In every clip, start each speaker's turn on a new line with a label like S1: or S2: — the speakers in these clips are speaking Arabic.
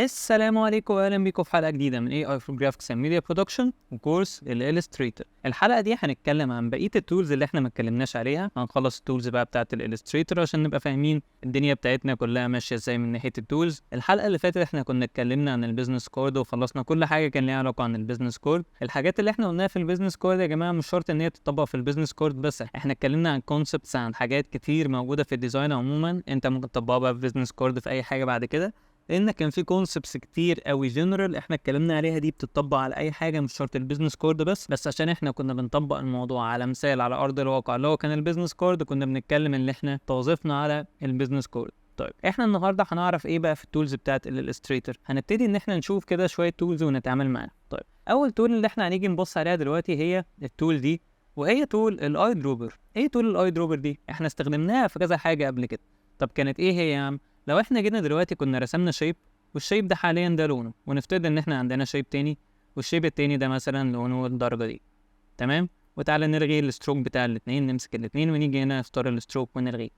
S1: السلام عليكم واهلا بيكم في حلقه جديده من AI for Graphics and Media Production وكورس الالستريتور. الحلقه دي هنتكلم عن بقيه التولز اللي احنا ما اتكلمناش عليها. هنخلص التولز بقى بتاعه الالستريتور عشان نبقى فاهمين الدنيا بتاعتنا كلها ماشيه ازاي من ناحيه التولز. الحلقه اللي فاتت احنا كنا اتكلمنا عن البيزنس كورد وخلصنا كل حاجه كان ليها علاقه عن البيزنس كورد. الحاجات اللي احنا قلناها في البيزنس كورد يا جماعه مش شرط ان هي تطبق في البيزنس كورد بس، احنا اتكلمنا عن كونسبتس، عن حاجات كتير موجوده في الديزاين عموما انت ممكن تطبقها بقى في بيزنس كورد في اي حاجه بعد كده، لان كان في كونسبتس كتير قوي جنرال احنا اتكلمنا عليها، دي بتطبق على اي حاجه مش شرط البيزنس كورد بس عشان احنا كنا بنطبق الموضوع على مثال على ارض الواقع اللي هو كان البيزنس كورد، كنا بنتكلم ان احنا توظفنا على البيزنس كورد. طيب احنا النهارده هنعرف ايه بقى في التولز بتاعت الالستريتور. هنبتدي ان احنا نشوف كده شويه تولز ونتعامل معاها. طيب اول تول اللي احنا هنيجي نبص عليها دلوقتي هي التول دي، وهي تول الاي دروبر. ايه تول الاي دروبر دي؟ احنا استخدمناها في كذا حاجه قبل كده. طب كانت ايه هي يا عم؟ لو احنا جينا دلوقتي كنا رسمنا شيب، والشيب ده حاليا ده لونه، ونفترض ان احنا عندنا شيب تاني والشيب التاني ده مثلا لونه الدرجه دي، تمام؟ وتعالى نلغي الستروك بتاع الاثنين، نمسك الاثنين ونيجي هنا نختار الستروك ونلغيه.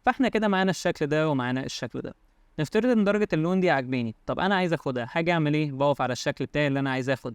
S1: فاحنا كده معانا الشكل ده ومعانا الشكل ده. نفترض ان درجه اللون دي عاجباني. طب انا عايز اخدها، حاجه اعمل ايه؟ بقف على الشكل بتاعي اللي انا عايز اخد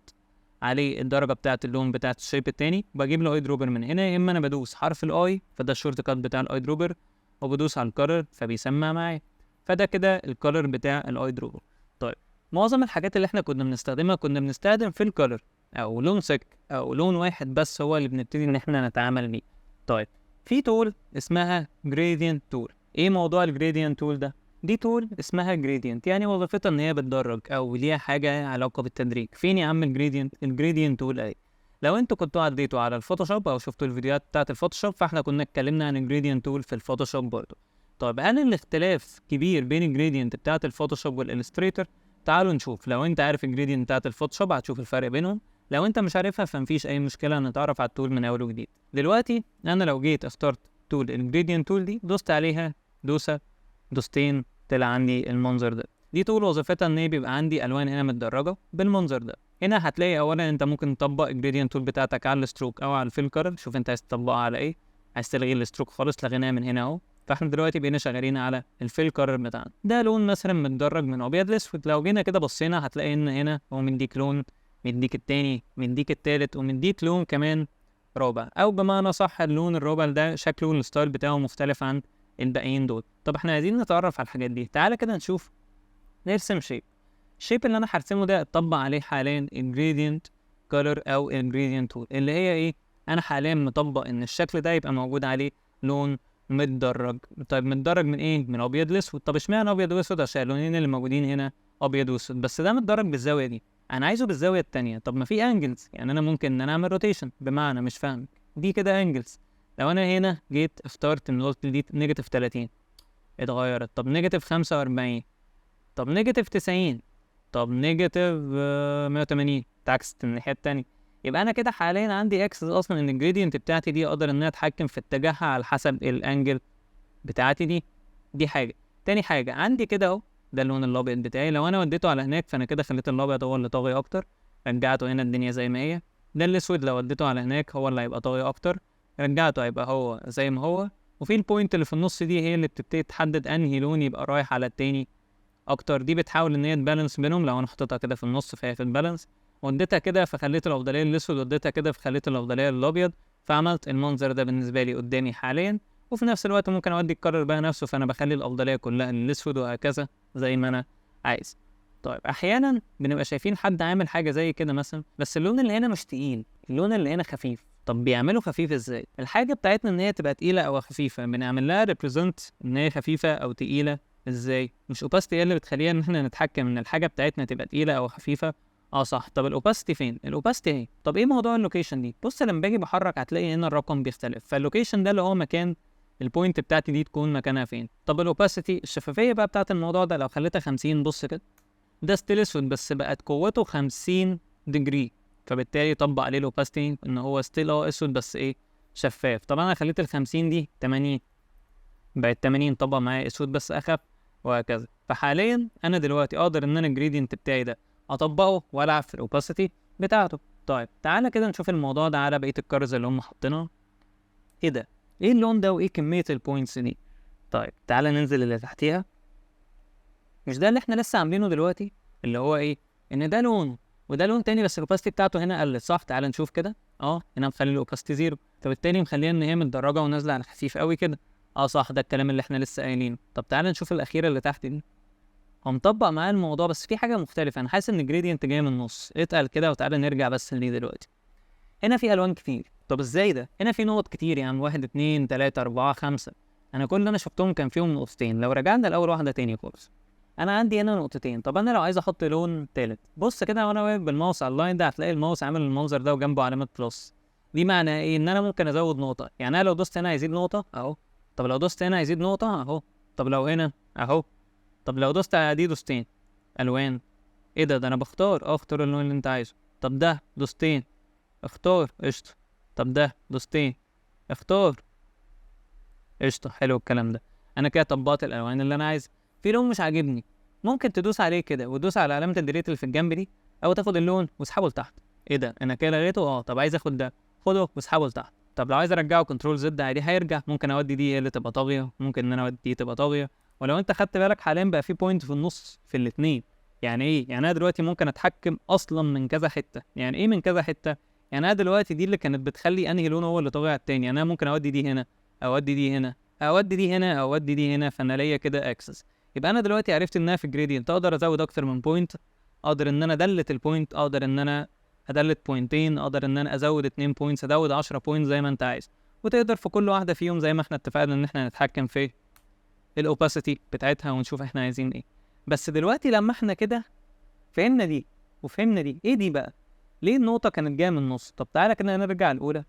S1: عليه الدرجه بتاعه اللون بتاعه الشيب التاني، بجيب له اي دروبر من هنا، يا اما انا بدوس حرف الاي فده الشورت كات بتاع الاي دروبر، وبدوس على الكلر فبيسمع معايا، فده كده الكلر بتاع الاي دروبر. طيب معظم الحاجات اللي احنا كنا بنستخدمها كنا بنستخدم في الكلر او لون سك او لون واحد بس هو اللي بنبتدي ان احنا نتعامل بيه. طيب في تول اسمها جريدينت تول. ايه موضوع الجريدينت تول ده؟ دي تول اسمها جريدينت، يعني وظيفتها ان هي بتدرج او ليها حاجه علاقه بالتدريج. فين يا عم الجريدينت؟ الجريدينت تول اهي. لو انتوا كنتوا عديتوا على الفوتوشوب او شفتوا الفيديوهات بتاعه الفوتوشوب فاحنا كنا اتكلمنا عن الجريدينت تول في الفوتوشوب برضه. طيب هل الاختلاف كبير بين الجريدينت بتاعه الفوتوشوب والالستريتور؟ تعالوا نشوف. لو انت عارف الجريدينت بتاعت الفوتوشوب هتشوف الفرق بينهم، لو انت مش عارفها فمفيش اي مشكله نتعرف على التول من اول وجديد. دلوقتي انا لو جيت اخترت تول الجريدينت تول دي، دوست عليها دوستين، طلع عندي المنظر ده. دي تول وظيفتها ان هي بيبقى عندي الوان هنا متدرجه بالمنظر ده. هنا هتلاقي اولا انت ممكن تطبق الجريدينت تول بتاعتك على الستروك او على الفيل كلر، شوف انت عايز تطبقها على ايه. عايز تلغي الستروك خالص، لغيناها من هنا اهو. فاحنا دلوقتي بقينا شغالين على الفيل كلر بتاعنا، ده لون مثلا متدرج من ابيض لاسود. لو جينا كده بصينا هتلاقي ان هنا هو مديك لون، مديك التاني، مديك التالت، ومديك لون كمان رابع، او بمعنى صح اللون الرابع ده شكله والستايل بتاعه مختلف عن الباقيين دول. طب احنا عايزين نتعرف على الحاجات دي، تعالى كده نشوف. نرسم شيب. الشيب اللي انا هرسمه ده اتطبق عليه حاليا ingredient color او ingredient tool، اللي هي ايه؟ انا حاليا مطبق ان الشكل ده يبقى موجود عليه لون متدرج. طيب متدرج من ايه؟ من ابيض لاسود. طب اشمعنى ابيض واسود؟ عشان اللونين اللي موجودين هنا ابيض واسود، بس ده متدرج بالزاويه دي، انا عايزه بالزاويه التانية. طب ما في انجلز، يعني انا ممكن ان انا اعمل روتيشن، بمعنى مش فاهم دي كده انجلز. لو انا هنا جيت اخترت ان قلت دي نيجاتيف 30 اتغيرت، طب نيجاتيف 45، طب نيجاتيف 90، طب نيجاتيف 180 اتعكست الناحيه التانية. يبقى انا كده حاليا عندي اكسس اصلا ان الجريدينت بتاعتي دي اقدر ان انا اتحكم في اتجاهها على حسب الانجل بتاعتي دي حاجه. تاني حاجه عندي كده اهو، ده اللون الابيض بتاعي، لو انا وديته على هناك فانا كده خليت الابيض هو اللي طاغي اكتر، رجعته هنا الدنيا زي ما هي. ده الاسود لو وديته على هناك هو اللي هيبقى طاغي اكتر، رجعته هيبقى هو زي ما هو. وفي البوينت اللي في النص دي هي اللي بتبتدي تحدد انهي لون يبقى رايح على التاني اكتر، دي بتحاول ان هي تبالانس بينهم. لو انا حطيتها كده في النص فهي في البالانس، وديتها كده فخليت الافضليه للاسود، وديتها كده فخليت الافضليه للابيض، فعملت المنظر ده بالنسبه لي قدامي حاليا. وفي نفس الوقت ممكن اودي الكرر بقى نفسه، فانا بخلي الافضليه كلها للاسود وهكذا زي ما انا عايز. طيب احيانا بنبقى شايفين حد عامل حاجه زي كده مثلا، بس اللون اللي هنا مش تقيل، اللون اللي هنا خفيف. طب بيعملوا خفيف ازاي؟ الحاجه بتاعتنا ان هي تبقى تقيله او خفيفه بنعمل لها ريبريزنت ان هي خفيفه او تقيله. ازاي؟ مش اوباستي هي اللي بتخلينا ان احنا نتحكم ان الحاجه بتاعتنا تبقى تقيله او خفيفه؟ اه صح. طب الاوباستي فين؟ الاوباستي اهي. طب ايه موضوع اللوكيشن دي؟ بص لما باجي بحرك هتلاقي هنا الرقم بيختلف، فاللوكيشن ده اللي هو مكان البوينت بتاعتي دي تكون مكانها فين. طب الاوباستي، الشفافيه بقى بتاعت الموضوع ده، لو خليتها 50 بص كده، ده ستيل اسود بس بقت قوته 50 ديجري، فبالتالي طبق عليه الاوباستي ان هو ستيل اسود بس ايه؟ شفاف. طب انا خليت ال 50 دي 80، بقت 80 طبق معايا اسود بس اخف، وهكذا. فحاليا انا دلوقتي اقدر ان انا الجريدينت بتاعي ده اطبقه والعب في الاوباسيتي بتاعته. طيب تعالى كده نشوف الموضوع ده على بقيه الكارز اللي هم حاطينها. ايه ده؟ ايه اللون ده وايه كميه البوينتس دي؟ طيب تعالى ننزل اللي تحتيها. مش ده اللي احنا لسه عاملينه دلوقتي؟ اللي هو ايه، ان ده لون وده لون تاني بس الاوباستي بتاعته هنا قلت، صح؟ تعال نشوف كده. هنا مخلي الاوباستي زيرو، طب التاني مخليها ان هي متدرجه ونازله على خفيف قوي كده. صح، ده الكلام اللي احنا لسه قايلينه. طب تعال نشوف الاخيره اللي تحت دي، هو مطبق معاه الموضوع بس في حاجه مختلفه. انا حاسس ان الجريدينت جاي من النص. اتقل كده وتعالى نرجع بس ليه دلوقتي. هنا في الوان كتير، طب ازاي ده؟ هنا في نقط كتير، يعني 1 2 3 4 5. انا كل اللي انا شفتهم كان فيهم نقطتين. لو رجعنا لاول واحده تاني خالص، انا عندي هنا نقطتين. طب انا لو عايز احط لون تالت، بص كده وانا واقف بالماوس على اللاين ده هتلاقي الماوس عامل المنظر ده وجنبه علامه بلس. دي معناها ايه؟ ان انا ممكن ازود نقطه. يعني انا لو دوست هنا هيزيد نقطه اهو، طب لو دوست هنا هيزيد نقطه اهو، طب لو هنا اهو، طب لو دوست على دي دوستين. الوان، ايه ده انا بختار اختار اللون اللي انت عايزه. طب ده دوستين، اختار قشطه. طب ده دوستين، اختار قشطه. حلو الكلام ده، انا كده طبقت الالوان اللي انا عايزها. في لون مش عاجبني، ممكن تدوس عليه كده وتدوس على علامه الديليت اللي في الجنب دي، او تاخد اللون واسحبه لتحت. ايه ده انا كده لغيته. طب عايز اخد ده، خده واسحبه لتحت. طب لو عايز ارجعه كنترول زد عادي هيرجع. ممكن اودي دي هي اللي تبقى طاغيه، ممكن ان انا اودي دي تبقى طاغيه. ولو انت خدت بالك حاليا بقى في بوينت في النص في الاثنين. يعني ايه؟ يعني انا دلوقتي ممكن اتحكم اصلا من كذا حته. يعني ايه من كذا حته؟ يعني انا دلوقتي دي اللي كانت بتخلي انهي لون هو اللي طاغي على التاني. يعني انا ممكن اودي دي هنا، اودي دي هنا، اودي دي هنا، اودي دي هنا. فانا ليا كده اكسس. يبقى انا دلوقتي عرفت انها في جريدينت اقدر ازود اكتر من بوينت، اقدر ان انا ادلت البوينت، اقدر ان انا ادلت بوينتين، اقدر ان انا ازود 2 بوينتس، ازود 10 بوينتس زي ما انت عايز. وتقدر في كل واحده فيهم زي ما احنا اتفقنا ان احنا نتحكم في الاوباسيتي بتاعتها ونشوف احنا عايزين ايه. بس دلوقتي لما احنا كده فهمنا دي وفهمنا دي، ايه دي بقى؟ ليه النقطه كانت جايه من النص؟ طب تعالى كده نرجع الاولى.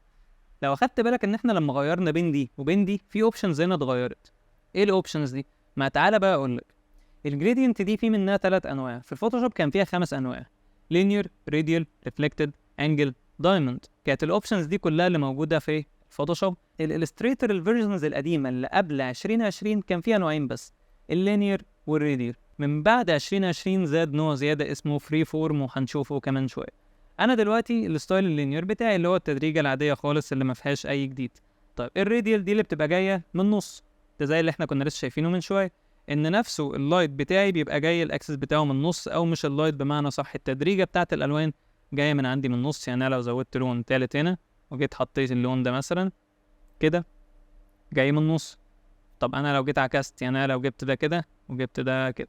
S1: لو اخدت بالك ان احنا لما غيرنا بين دي وبين دي في اوبشنز هنا اتغيرت. ايه الاوبشنز دي؟ ما تعالى بقى اقول لك. الجريدينت دي في منها 3 انواع، في الفوتوشوب كان فيها 5 انواع: لينير، راديال، ريفلكتد، انجل، دايموند. كانت الاوبشنز دي كلها اللي موجوده في الفوتوشوب. الالستريتور الفيرجنز القديمه اللي قبل 2020 كان فيها نوعين بس، اللينير والراديال. من بعد 2020 زاد نوع زياده اسمه فري فورم وهنشوفه كمان شويه. انا دلوقتي الستايل اللينير بتاعي اللي هو التدريجه العاديه خالص اللي ما فيهاش اي جديد. طيب الراديال دي اللي بتبقى جايه من النص، ده زي اللي احنا كنا لسه شايفينه من شويه، ان نفسه اللايت بتاعي بيبقى جاي الاكسس بتاعه من النص، او مش اللايت بمعنى صح، التدريجه بتاعه الالوان جايه من عندي من النص. يعني انا لو زودت لون تالت هنا وجيت حطيت اللون ده مثلا كده جاي من النص. طب انا لو جيت عكست، يعني انا لو جبت ده كده وجبت ده كده،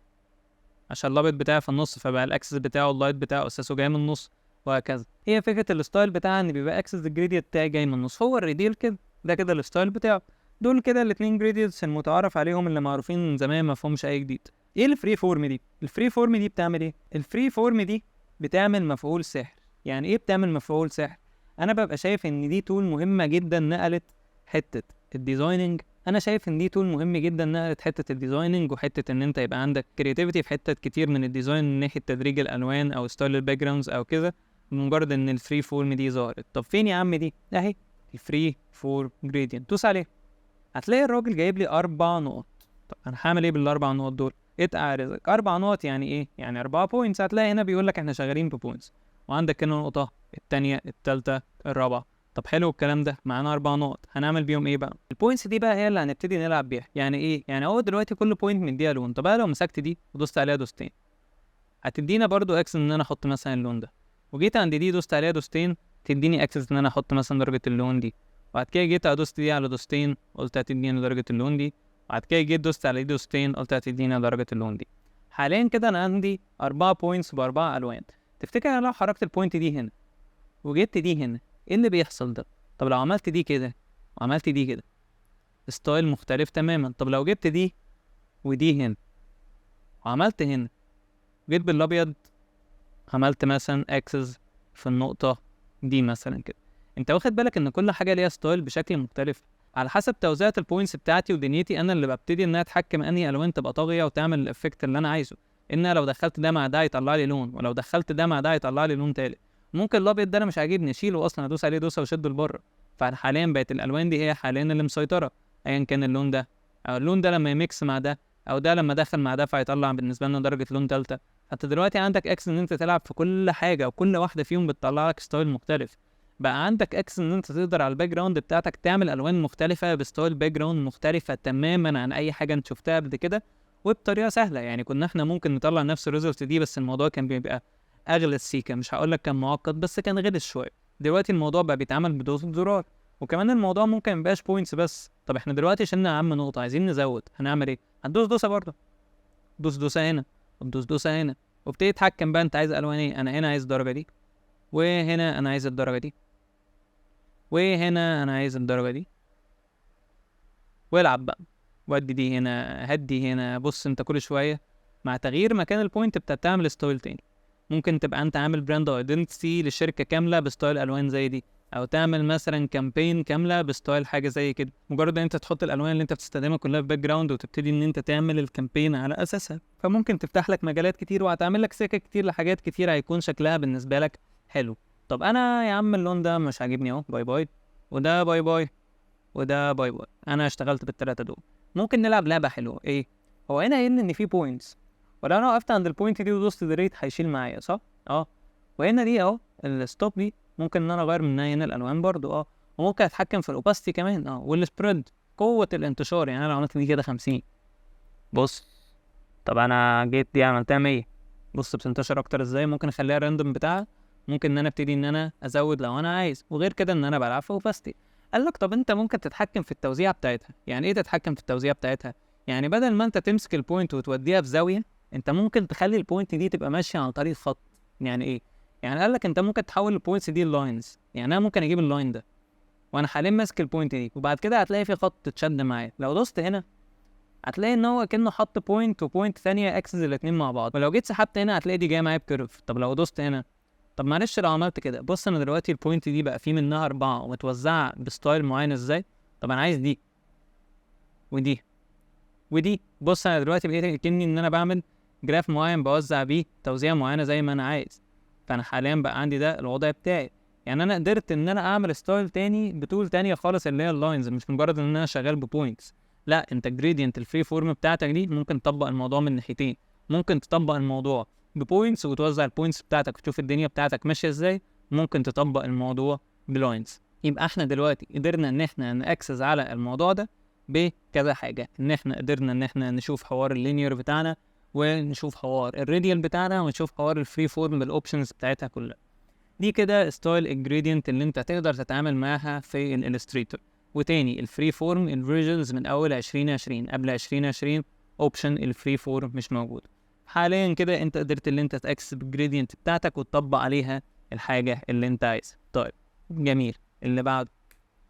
S1: عشان الابيض بتاعي في النص فبقى الاكسس بتاعه اللايت بتاعه اساسه جاي من النص، وهكذا. هي فكره الستايل بتاعها ان بيبقى اكسس الجريدينت بتاعي جاي من النص. هو الريديال كده، ده كده الستايل بتاعه. دول كده الاثنين جريدينتس المتعارف عليهم اللي معروفين من زمان ما فيهمش اي جديد. ايه الفري فورم دي؟ الفري فورم دي بتعمل ايه؟ الفري فورم دي بتعمل مفعول سحر. يعني ايه بتعمل مفعول سحر؟ انا ببقى شايف ان دي تول مهمه جدا نقلت حته الديزايننج. انا شايف ان دي تول مهم جدا نقلت حته الديزايننج وحته ان انت يبقى عندك كرياتيفيتي في حتت كتير من الديزاين من ناحيه تدريج الالوان او ستايل الباك جراوندز او كده، بمجرد ان الفري فورم دي ظهرت. طب فين يا عم دي؟ اهي الفري فورم جريدينت، دوس عليه هتلاقي الراجل جايب لي 4 نقط. طب انا هعمل ايه بالاربع نقط دول؟ اتقع رزقك. 4 نقط يعني ايه؟ يعني 4 بوينتس. هتلاقي هنا بيقول لك احنا شغالين ببوينتس، وعندك هنا نقطه الثانيه الثالثه الرابعه. طب حلو الكلام ده، معانا 4 نقط، هنعمل بيهم ايه بقى؟ البوينتس دي بقى هي اللي هنبتدي نلعب بيها. يعني ايه؟ يعني هو دلوقتي كل بوينت مديها لون. طب انا لو مسكت دي ودوست عليها دوستين هتدينا برضو اكسس ان انا احط مثلا اللون ده، وجيت عند دي دوست عليها دوستين تديني اكسس ان انا احط مثلا درجه اللون دي، وبعد كده جيت ادوست دي على دوستين قلت هتديني درجه اللون دي، وبعد كده جيت دوست على دي دوستين قلت هتديني درجه اللون دي. حاليا كده انا عندي 4 بوينتس ب4 الوان. تفتكر انا لو حركت البوينت دي هنا وجبت دي هنا ايه اللي بيحصل ده؟ طب لو عملت دي كده وعملت دي كده ستايل مختلف تماما. طب لو جبت دي ودي هنا وعملت هنا جيت بالابيض عملت مثلا اكسس في النقطه دي مثلا كده، انت واخد بالك ان كل حاجه ليها ستايل بشكل مختلف على حسب توزيعة البوينتس بتاعتي ودنيتي. انا اللي ببتدي ان انا اتحكم انهي الوان تبقى طاغيه وتعمل الافكت اللي انا عايزه. ان لو دخلت ده مع ده يطلع لي لون، ولو دخلت ده مع ده يطلع لي لون تالت. ممكن الابيض ده انا مش عاجبني اشيله اصلا، ادوس عليه دوسه واشده لبره. فحاليا بقت الالوان دي هي حاليا اللي مسيطره، ايا كان اللون ده او اللون ده لما يميكس مع ده، او ده لما دخل مع ده فيطلع بالنسبه لنا درجه لون تالته. انت دلوقتي عندك اكس ان انت تلعب في كل حاجه، وكل واحده فيهم بتطلع لك ستايل مختلف. بقى عندك اكس ان انت تقدر على الباك جراوند بتاعتك تعمل الوان مختلفه بستايل باك جراوند مختلفه تماما عن اي حاجه انت شفتها قبل كده. وبطريقه سهله. يعني كنا احنا ممكن نطلع نفس الريزلت دي، بس الموضوع كان بيبقى اغلى السيكه، مش هقول لك كان معقد بس كان غلس شويه. دلوقتي الموضوع بقى بيتعمل بدوسة زرار، وكمان الموضوع ممكن ميبقاش بوينتس بس. طب احنا دلوقتي شلنا اهم نقطه، عايزين نزود، هنعمل ايه؟ هندوس دوسه برضه، دوس دوسه هنا وتدوس دوسه هنا، وابتدي تتحكم بقى انت عايز الوان ايه. انا هنا عايز الدرجه دي، وهنا انا عايز الدرجه دي، وهنا انا عايز الدرجه دي، والعب بقى، ودي دي هنا، هدي هنا. بص انت كل شويه مع تغيير مكان البوينت بتعمل ستايل تاني. ممكن تبقى انت عامل براند ايدنتيتي لشركه كامله بستايل الوان زي دي، او تعمل مثلا كامبين كامله بستايل حاجه زي كده. مجرد ان انت تحط الالوان اللي انت بتستخدمها كلها في باك جراوند وتبتدي ان انت تعمل الكامبين على اساسها، فممكن تفتح لك مجالات كتير وهتعمل لك سكك كتير لحاجات كتير هيكون شكلها بالنسبه لك حلو. طب انا يا عم اللون ده مش عاجبني اهو، باي باي، وده باي باي، وده باي باي. انا اشتغلت بالثلاثه دول. ممكن نلعب لعبه حلوه. ايه هو هنا قايل ان في بوينتس، ولو انا وقفت عند البوينت دي ودوست ديليت هيشيل معايا صح؟ وهنا دي اهو الستوب دي ممكن ان انا اغير منها هنا الالوان برضو. وممكن اتحكم في الاوباستي كمان والسبريد، قوه الانتشار. يعني انا لو عملت دي كده 50، بص، طب انا جيت دي عملتها 100، بص بتنتشر اكتر ازاي. ممكن اخليها راندوم بتاعها، ممكن ان انا ابتدي ان انا ازود لو انا عايز، وغير كده ان انا بلعب في اوباستي. قال لك طب انت ممكن تتحكم في التوزيع بتاعتها. يعني ايه تتحكم في التوزيع بتاعتها؟ يعني بدل ما انت تمسك البوينت وتوديها في زاويه، انت ممكن تخلي البوينت دي تبقى ماشيه عن طريق خط. يعني ايه؟ يعني قال لك انت ممكن تحول البوينتس دي للاينز. يعني انا ممكن اجيب اللاين ده وانا حاليا ماسك البوينت دي، وبعد كده هتلاقي في خط اتشد معايا. لو دوست هنا هتلاقي ان هو كأنه حط بوينت وبوينت ثانيه اكسس الاتنين مع بعض. ولو جيت سحبت هنا هتلاقي دي جايه معايا بكيرف. طب لو دوست هنا، طب معلش لو عملت كده، بص انا دلوقتي البوينت دي بقى في منها 4 ومتوزعه بستايل معين ازاي. طب انا عايز دي ودي ودي. بص انا دلوقتي بقيت كأني ان انا بعمل جراف معين بوزع بيه توزيع معينه زي ما انا عايز. فانا حاليا بقى عندي ده الوضع بتاعي. يعني انا قدرت ان انا اعمل ستايل تاني بتول تانية خالص اللي هي اللاينز، مش مجرد ان انا شغال ببوينتس. لا، انت الجريدينت الفري فورم بتاعتك دي ممكن تطبق الموضوع من ناحيتين. ممكن تطبق الموضوع ببوينتس وتوزع البوينتس بتاعتك وتشوف الدنيا بتاعتك ماشيه ازاي. ممكن تطبق الموضوع بلاينز. يبقى احنا دلوقتي قدرنا ان احنا ناكسس على الموضوع ده بكذا حاجه. ان احنا قدرنا ان احنا نشوف حوار اللينير بتاعنا، ونشوف حوار الراديال بتاعنا، ونشوف حوار الفري فورم بالاوبشنز بتاعتها كلها. دي كده ستايل انجريدينت اللي انت تقدر تتعامل معاها في الالستريتور. وتاني الفري فورم الفيرجنز من اول 2020، قبل 2020 اوبشن الفري فورم مش موجود. حاليا كده انت قدرت ان انت تاكسس بالجريدينت بتاعتك وتطبق عليها الحاجه اللي انت عايزها. طيب جميل، اللي بعده.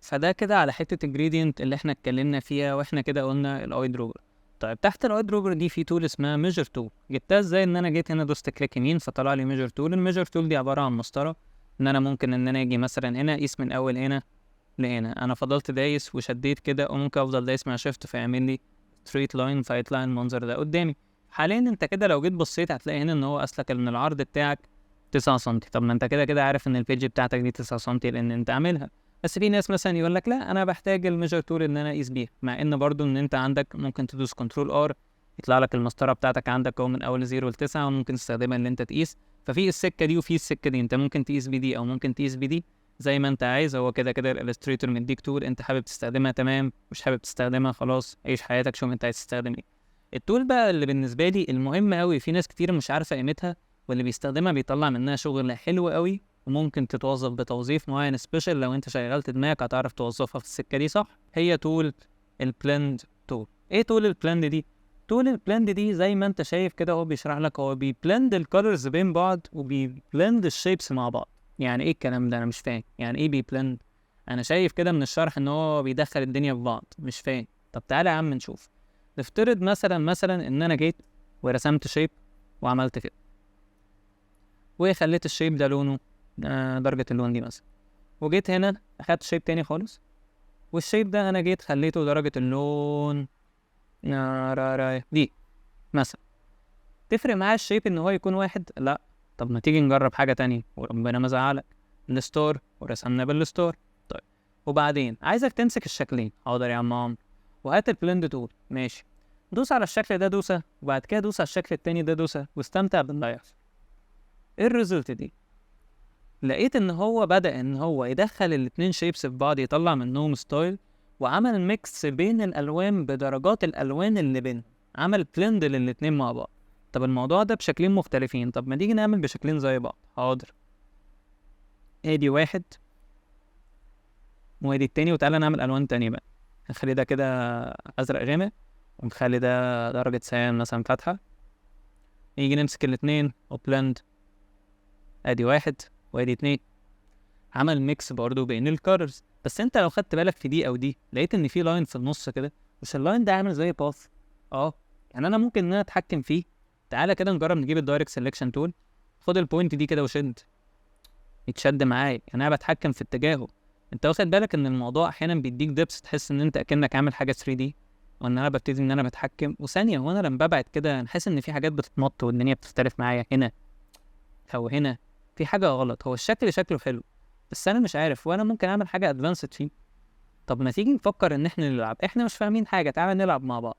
S1: فده كده على حته الجريدينت اللي احنا اتكلمنا فيها، واحنا كده قلنا الاي دروبر. طيب تحت الاي دروبر دي في تول اسمها ميجر تول. جبتها ازاي؟ ان انا جيت هنا دوست كليك يمين فطلع لي ميجر تول. الميجر تول دي عباره عن مسطره، ان انا ممكن ان انا اجي مثلا هنا اقيس من اول هنا لهنا. انا فضلت دايس وشديت كده، وممكن افضل دايس مع شيفت فيعمل لي ستريت لاين فيطلع المنظر ده قدامي. حاليا انت كده لو جيت بصيت هتلاقي هنا ان هو اسلك ان العرض بتاعك 9 سم. طب ما انت كده كده عارف ان البيج بتاعتك دي 9 سم لان انت عاملها. بس في ناس مثلا يقول لك لا انا بحتاج الميجر تول ان انا اقيس بيها، مع ان برضو ان انت عندك ممكن تدوس كنترول ار يطلع لك المسطره بتاعتك عندك اهو من اول 0 ل 9، وممكن تستخدمها ان انت تقيس. ففي السكه دي وفي السكه دي، انت ممكن تقيس بدي او ممكن تقيس بدي زي ما انت عايز. هو كده كده الالستريتور مديك تول، انت حابب تستخدمها تمام، مش حابب تستخدمها خلاص عيش حياتك شوف انت عايز تستخدم ايه. التول بقى اللي بالنسبه لي المهم قوي، في ناس كتير مش عارفه قيمتها، واللي بيستخدمها بيطلع منها شغل حلو قوي، وممكن تتوظف بتوظيف معين سبيشال. لو انت شغلت دماغك هتعرف توظفها في السكه دي صح. هي تول البلند تول. ايه تول البلند دي؟ تول البلند دي زي ما انت شايف كده هو بيشرح لك، هو بيبلند الكالرز بين بعض وبيبلند الشيبس مع بعض. يعني ايه الكلام ده؟ انا مش فاهم يعني ايه بيبلند. انا شايف كده من الشرح ان هو بيدخل الدنيا في بعض، مش فاهم. طب تعالى يا عم نشوف. نفترض مثلا ان انا جيت ورسمت شيب وعملت كده، وخليت الشيب ده لونه درجة اللون دي مثلا، وجيت هنا اخدت شيب تاني خالص، والشيب ده انا جيت خليته درجة اللون دي مثلا. تفرق معايا الشيب ان هو يكون واحد؟ لا. طب ما تيجي نجرب حاجة تانية وربنا ما زعلك. الستور، ورسمنا بالستور. طيب وبعدين عايزك تمسك الشكلين. حاضر يا عم عمرو، وهات البلند تول. ماشي، دوس على الشكل ده دوسة، وبعد كده دوس على الشكل التاني ده دوسة، واستمتع باللي هيحصل. ايه الريزلت دي؟ لقيت ان هو بدأ ان هو يدخل الاتنين شيبس في بعض، يطلع منهم ستايل، وعمل ميكس بين الالوان بدرجات الالوان اللي بينهم. عمل بلند للاتنين مع بعض. طب الموضوع ده بشكلين مختلفين، طب ما تيجي نعمل بشكلين زي بعض. حاضر، ادي واحد وادي التاني، وتعالى نعمل الوان تانية بقى. نخلي ده كده ازرق غامق، ونخلي ده درجة سيان مثلا فاتحة. نيجي نمسك الاتنين وبلند، ادي واحد وادي اتنين، عمل ميكس برضه بين الكارز. بس انت لو خدت بالك في دي او دي، لقيت ان في لاين في النص كده، مش اللاين ده عامل زي باث؟ يعني انا ممكن ان انا اتحكم فيه. تعالى كده نجرب نجيب الدايركت سيلكشن تول، خد البوينت دي كده وشد، يتشد معايا، يعني انا بتحكم في اتجاهه. انت واخد بالك ان الموضوع احيانا بيديك دبس، تحس ان انت اكنك عامل حاجه 3D، وان انا ببتدي ان انا بتحكم. وثانيه، وانا لما ببعد كده نحس ان في حاجات بتتمط والدنيا بتختلف معايا هنا او هنا، في حاجه غلط. هو الشكل شكله حلو، بس انا مش عارف، وانا ممكن اعمل حاجه ادفانسد فيه. طب ما تيجي نفكر ان احنا نلعب، احنا مش فاهمين حاجه، تعالى نلعب مع بعض.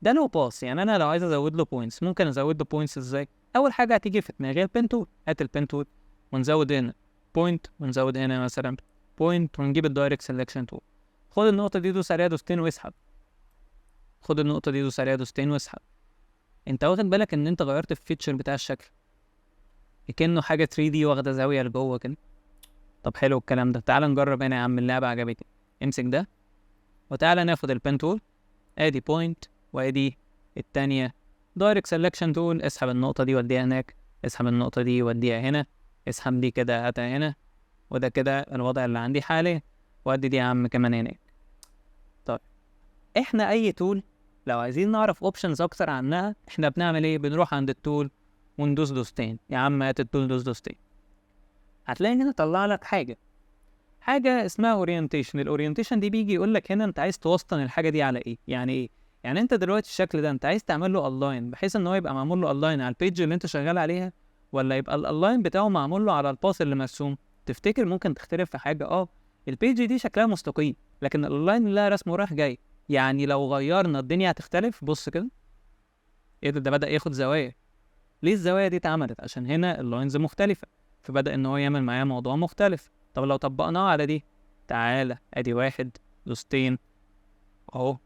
S1: ده لو باص، يعني انا لو عايز ازود له بوينتس ممكن ازود له بوينتس ازاي؟ اول حاجه هتيجي في دماغي البين تول. هات البين تول ونزود هنا بوينت، ونزود هنا مثلا بوينت، ونجيب الدايركت سيلكشن تول. خد النقطه دي دوس عليها دوستين واسحب، خد النقطه دي دوس عليها دوستين واسحب. انت واخد بالك ان انت غيرت في الفيتشر بتاع الشكل، كأنه حاجه 3D واخده زاويه لجوه كده. طب حلو الكلام ده، تعال نجرب هنا يا عم، اللعبه عجبتني. امسك ده وتعالى ناخد البين تول، ادي بوينت وادي التانية دايركت سيلكشن تول. اسحب النقطة دي وديها هناك، اسحب النقطة دي وديها هنا، اسحب دي كده هاتها هنا، وده كده الوضع اللي عندي حاليا، وادي دي يا عم كمان هناك. طيب احنا اي تول لو عايزين نعرف اوبشنز اكتر عنها، احنا بنعمل ايه؟ بنروح عند التول وندوس دوستين. يا عم هات التول دوس دوستين، هتلاقي هنا طلع لك حاجه اسمها اورينتيشن. الاورينتيشن دي بيجي يقول لك هنا انت عايز توسطن الحاجه دي على ايه. يعني ايه؟ يعني انت دلوقتي الشكل ده انت عايز تعمل له الاين بحيث ان هو يبقى معمول له الاين على البيج اللي انت شغال عليها، ولا يبقى الالاين بتاعه معمول له على الباث اللي مرسوم؟ تفتكر ممكن تختلف في حاجه؟ البيج دي شكلها مستقيم، لكن الالاين اللي رسمه رايح جاي. يعني لو غيرنا الدنيا هتختلف. بص كده، ايه ده بدأ ياخد زوايا. ليه الزوايا دي اتعملت؟ عشان هنا اللاينز مختلفه، فبدأ ان هو يعمل معايا موضوع مختلف. طب لو طبقناه على دي، تعالى ادي واحد دوستين اهو،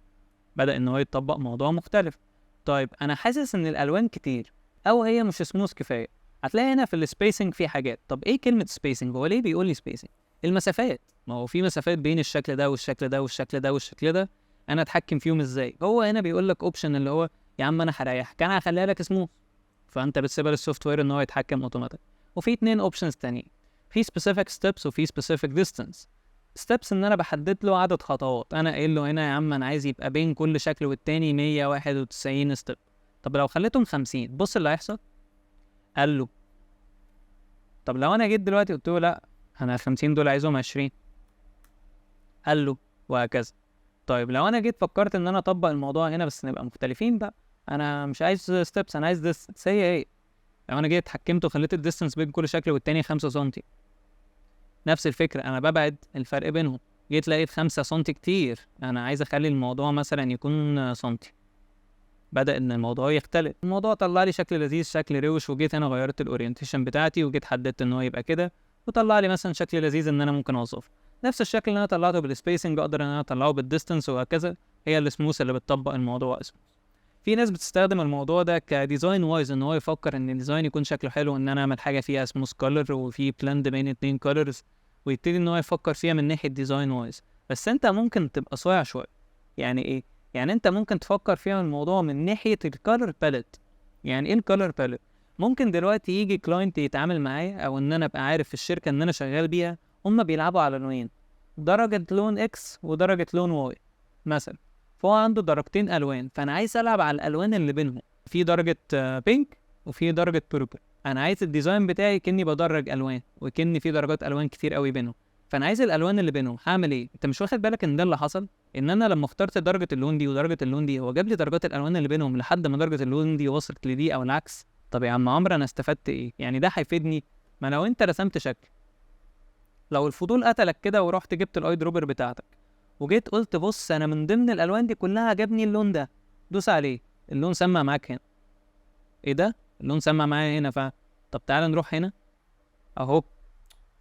S1: بدأ ان هو يتطبق موضوع مختلف. طيب انا حاسس ان الالوان كتير او هي مش سموث كفايه. هتلاقي هنا في السبيسنج في حاجات. طب ايه كلمه سبيسنج؟ هو ليه بيقول لي سبيسنج؟ المسافات. ما هو في مسافات بين الشكل ده والشكل ده والشكل ده والشكل ده، انا اتحكم فيهم ازاي؟ هو هنا بيقول لك اوبشن اللي هو يا عم انا هريحك، كان هخليها لك سموث، فانت بتسيبها للسوفت وير ان هو يتحكم اوتوماتيك. وفي 2 اوبشنز تانيين، في specific steps وفي specific distance. steps ان انا بحدد له عدد خطوات، انا قايل له هنا يا عم انا عايز يبقى بين كل شكل والتاني 191 ستيب. طب لو خليتهم 50، بص اللي هيحصل. قال له طب لو انا جيت دلوقتي قلت له لا انا 50 دول عايزهم 20، قال له وهكذا. طيب لو انا جيت فكرت ان انا اطبق الموضوع هنا بس نبقى مختلفين بقى، انا مش عايز ستيبس، انا عايز distance. هي ايه؟ لو انا جيت اتحكمت وخليت الديستنس بين كل شكل والتاني 5 سم، نفس الفكرة، أنا ببعد الفرق بينهم. جيت لقيت 5 سنتي كتير، أنا عايز أخلي الموضوع مثلا يكون سنتي، بدأ إن الموضوع يختلف. الموضوع طلع لي شكل لذيذ، شكل روش. وجيت هنا غيرت الأورينتيشن بتاعتي وجيت حددت إن هو يبقى كده، وطلع لي مثلا شكل لذيذ إن أنا ممكن أوصفه. نفس الشكل اللي أنا طلعته بالسبيسنج أقدر إن أنا أطلعه بالديستنس وهكذا. هي السموث اللي بتطبق الموضوع اسمه. في ناس بتستخدم الموضوع ده كديزاين وايز، ان هو يفكر ان الديزاين يكون شكله حلو، ان انا اعمل حاجه فيها سموث كولر وفي بلند بين 2 كولرز، ويبتدي ان هو يفكر فيها من ناحيه ديزاين وايز. بس انت ممكن تبقى صايع شويه. يعني ايه؟ يعني انت ممكن تفكر فيها الموضوع من ناحيه الكولر باليت. يعني ايه الكولر باليت؟ ممكن دلوقتي يجي كلاينت يتعامل معايا، او ان انا ابقى عارف في الشركه ان انا شغال بيها هم بيلعبوا على لونين، درجه لون اكس ودرجه لون واي مثلا. فهو عنده درجتين الوان، فانا عايز العب على الالوان اللي بينهم، في درجه بينك وفي درجه بيربل. انا عايز الديزاين بتاعي كني بدرج الوان، وكني في درجات الوان كتير قوي بينهم، فانا عايز الالوان اللي بينهم. هعمل ايه؟ انت مش واخد بالك ان ده اللي حصل؟ ان انا لما اخترت درجه اللون دي ودرجه اللون دي، هو جاب لي درجات الالوان اللي بينهم لحد ما درجه اللون دي وصلت لدي او العكس. طب يا عم عمرو انا استفدت ايه؟ يعني ده هيفيدني؟ ما لو انت رسمت شكل، لو الفضول قتلك كده ورحت جبت الاي دروبر بتاعتك وجيت قلت بص انا من ضمن الالوان دي كلها عجبني اللون ده، دوس عليه، اللون سمع معاك هنا. ايه ده؟ اللون سمع معايا هنا طب تعالى نروح هنا اهو.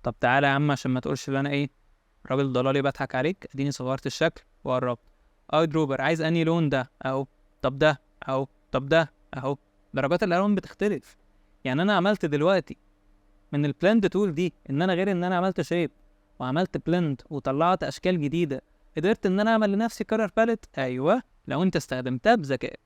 S1: طب تعالى يا عم عشان ما تقولش ان انا ايه، راجل ضلالي بضحك عليك، اديني صغرت الشكل وقربت. اي دروبر عايز انهي لون؟ ده اهو. طب ده اهو. طب ده اهو، درجات الالوان بتختلف. يعني انا عملت دلوقتي من البلند تول دي ان انا غير ان انا عملت شيب وعملت بلند وطلعت اشكال جديده، قدرت ان انا اعمل لنفسي كلر باليت. ايوه، لو انت استخدمتها بذكاء،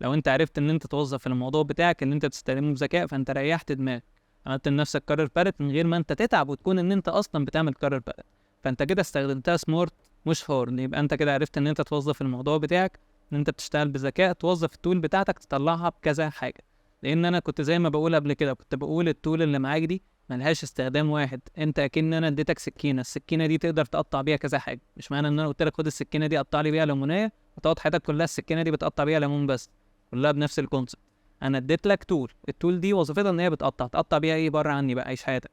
S1: لو انت عرفت ان انت توظف الموضوع بتاعك ان انت تستخدمه بذكاء، فانت ريحت دماغك، عملت لنفسك كلر باليت من غير ما انت تتعب وتكون ان انت اصلا بتعمل كلر باليت. فانت كده استخدمتها سمارت مش هارد. يبقى انت كده عرفت ان انت توظف الموضوع بتاعك، ان انت بتشتغل بذكاء، توظف التول بتاعتك تطلعها بكذا حاجه. لان انا كنت زي ما بقول قبل كده، كنت بقول التول اللي معاك دي ملهاش استخدام واحد. انت اكن انا اديتك سكينه، السكينه دي تقدر تقطع بيها كذا حاجه. مش معنى ان انا قلت لك خد السكينه دي قطع لي بيها ليمونيه وتقعد حياتك كلها السكينه دي بتقطع بيها ليمون بس، كلها بنفس الكونسيبت. انا اديت لك تول، التول دي وظيفتها ان هي تقطع بيها ايه بره عني بقى، عيش حياتك،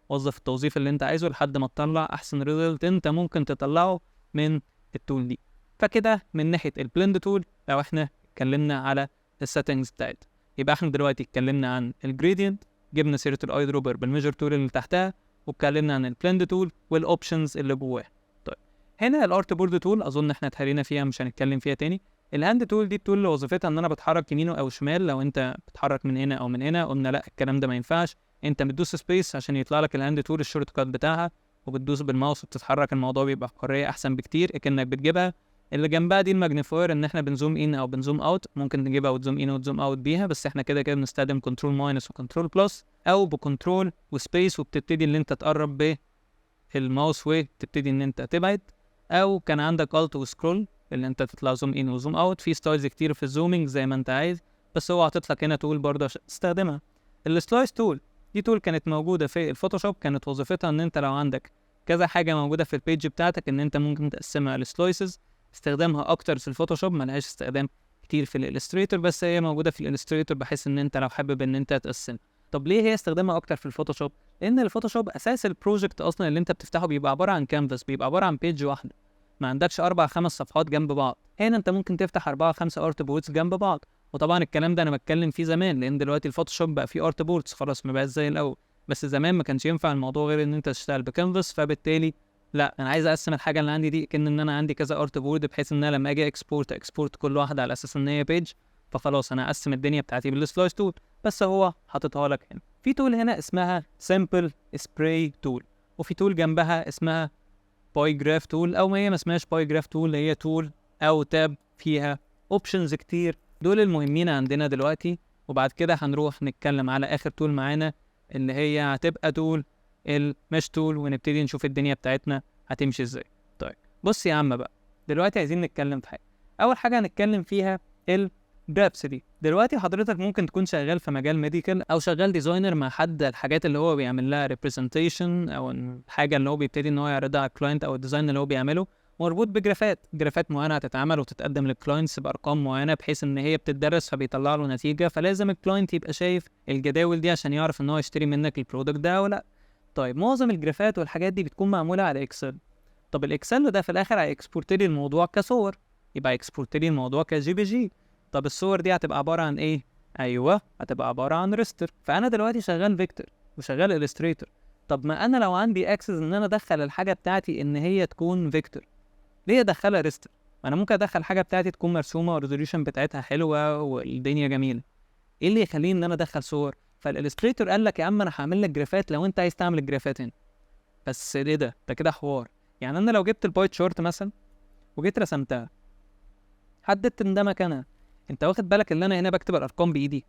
S1: وظف التوظيف اللي انت عايزه لحد ما تطلع احسن ريزلت انت ممكن تطلعه من التول دي. فكده من ناحيه البلند تول، لو احنا اتكلمنا على السيتنجز بتاعتها، يبقى احنا دلوقتي اتكلمنا عن الجريدينت، جبنا سيره الاي دروبر بالميجر تول اللي تحتها، واتكلمنا عن البلند تول والاوبشنز اللي جواها. طيب هنا الارت بورد تول اظن احنا اتهرينا فيها مش هنتكلم فيها تاني. الهاند تول دي التول اللي وظيفتها ان انا بتحرك يمين او شمال، لو انت بتتحرك من هنا او من هنا قلنا لا الكلام ده ما ينفعش. انت بتدوس سبيس عشان يطلع لك الهاند تول الشورت كات بتاعها، وبتدوس بالماوس وبتتحرك، الموضوع بيبقى بحريه احسن بكتير اكنك بتجيبها. اللي جنبها دي الماجنيفاير، ان احنا بنزوم ان او بنزوم اوت، ممكن نجيبها وتزوم ان وتزوم اوت بيها، بس احنا كده كده بنستخدم كنترول ماينس وكنترول بلس، او بكنترول وسبيس، وبتبتدي ان انت تقرب بالماوس وتبتدي ان انت تبعد، او كان عندك الت وسكرول اللي انت تطلع زوم ان وزوم اوت. في ستايلز كتير في الزومينج زي ما انت عايز، بس هو حاطط لك هنا تول برضه عشان تستخدمها. السلايس تول دي تول كانت موجوده في الفوتوشوب، كانت وظيفتها ان انت لو عندك كذا حاجه موجوده في البيج بتاعتك ان انت ممكن تقسمها لسلايسز. استخدامها اكتر في الفوتوشوب، ملهاش استخدام كتير في الالستريتور، بس هي موجوده في الالستريتور بحيث ان انت لو حابب ان انت تقسم. طب ليه هي استخدامها اكتر في الفوتوشوب؟ لان الفوتوشوب اساس البروجكت اصلا اللي انت بتفتحه بيبقى عباره عن كانفاس، بيبقى عباره عن بيج واحده، ما عندكش 4 5 صفحات جنب بعض. هنا انت ممكن تفتح 4 5 ارت بوردز جنب بعض. وطبعا الكلام ده انا بتكلم فيه زمان، لان دلوقتي الفوتوشوب بقى فيه ارت بوردز خلاص، ما بقاش زي الاول. بس زمان ما كانش ينفع الموضوع غير ان انت تشتغل بكانفاس، فبالتالي لا انا عايز اقسم الحاجه اللي عندي دي كأن انا عندي كذا ارت بورد، بحيث ان انا لما اجي اكسبورت كل واحده على اساس ان هي بيج، فخلاص انا اقسم الدنيا بتاعتي بالسلايس تول. بس هو حاططها لك هنا. في تول هنا اسمها سامبل سبراي تول، وفي تول جنبها اسمها باي جراف تول، او ما هي ما اسمهاش باي جراف تول، هي تول او تاب فيها اوبشنز كتير. دول المهمين عندنا دلوقتي، وبعد كده هنروح نتكلم على اخر تول معانا اللي هي هتبقى تول المش تول، ونبتدي نشوف الدنيا بتاعتنا هتمشي ازاي. طيب بص يا عم بقى، دلوقتي عايزين نتكلم في حاجه. اول حاجه هنتكلم فيها الجرافسدي. دلوقتي حضرتك ممكن تكون شغال في مجال ميديكال، او شغال ديزاينر مع حد، الحاجات اللي هو بيعمل لها ريبريزنتيشن او الحاجه اللي هو بيبتدي ان هو يعرضها على الكلاينت، او الديزاين اللي هو بيعمله مربوط جرافات معينه هتتعمل وتتقدم للكلاينتس بارقام معينه، بحيث ان هي بتدرس فبيطلع له نتيجه. فلازم الكلاينت يبقى شايف الجداول دي عشان يعرف ان هو يشتري منك البرودكت ده او لا. طيب معظم الجرافات والحاجات دي بتكون معموله على اكسل. طب الاكسل ده في الاخر هيكسبورت لي الموضوع كصور، يبقى اكسبورت لي الموضوع كجي بي جي. طب الصور دي هتبقى عباره عن ايه؟ ايوه هتبقى عباره عن ريستر. فانا دلوقتي شغال فيكتور وشغال الستريتور. طب ما انا لو عندي اكسس ان انا ادخل الحاجه بتاعتي ان هي تكون فيكتور، ليه ادخلها ريستر؟ ما انا ممكن ادخل حاجه بتاعتي تكون مرسومه والريزوليوشن بتاعتها حلوه والدنيا جميله. ايه اللي يخليني ان انا ادخل صور؟ فالالستريتور قال لك يا عم انا هعمل لك جرافات لو انت عايز تعمل الجرافات هنا. بس ايه ده كده حوار. يعني انا لو جبت الباي تشارت مثلا وجيت رسمتها، حددت ان ده مكانها، انت واخد بالك ان انا هنا بكتب الارقام بايدي،